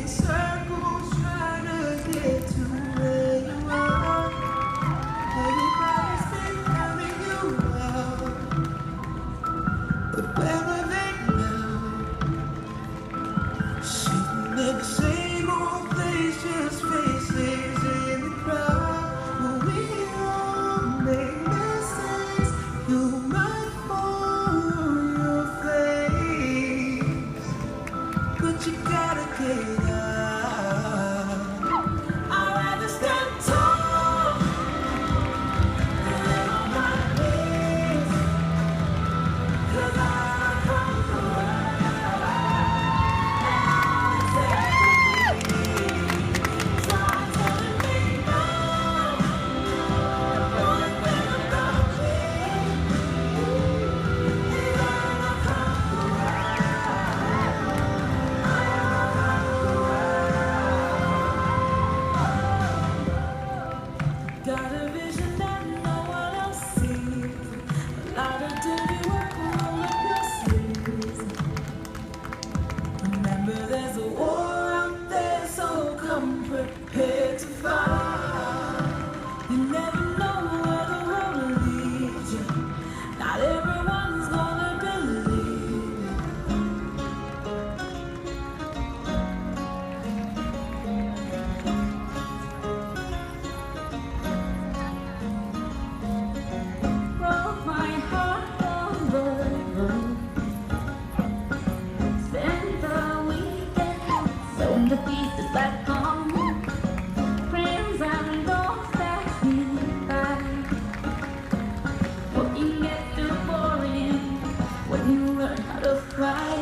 circles trying to get to where you are. Everybody's telling you love, but where are they now? Sitting in the same old place, just faces in the crowd. But we all make mistakes. You might fall on your face, but you gotta get up. I'd rather stand tall than on my knees, 'cause I come from got a vision that no one else sees. A lot of dirty work will roll up your sleeves. Remember, there's a war out there, so come prepared to fight. You never know where the road will lead you. Not everyone's gonna believe you. Broke my heart on the road. Spent the weekend sewing the pieces back on. Friends and those that we like. Working gets too boring when you learn how to fly.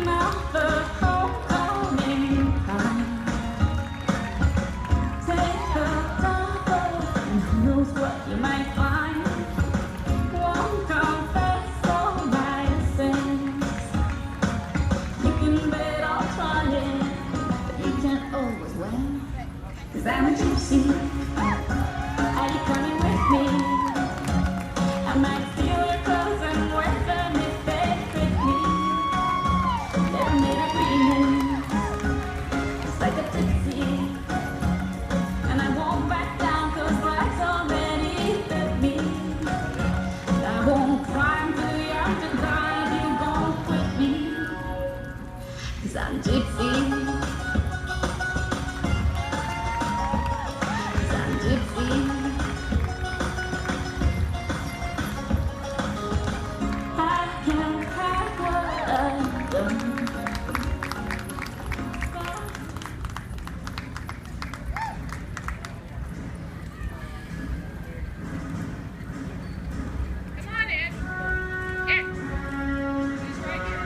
Now the homecoming time. Take a double, and who knows what you might find. Won't confess all my sins. You can bet I'll try it, but you can't always win. 'Cause I'm a gypsy. Are you coming with me? I might steal your clothes and wear them if they fit me. Never made agreements, just like a gypsy. And I won't back down 'cause life's already bit me. I won't climb too young to die if you don't quit me. 'Cause I'm gypsy. 'Cause I'm gypsy. I can't hide what I've done. Come on, Ed. Ed. He's right here.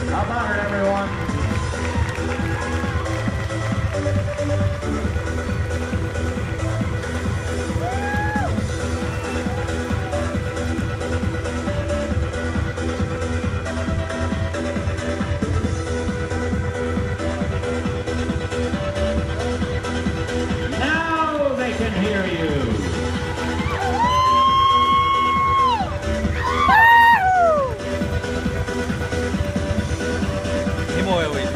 How about it, everyone? Now they can hear you. Hey, Moyle, wait.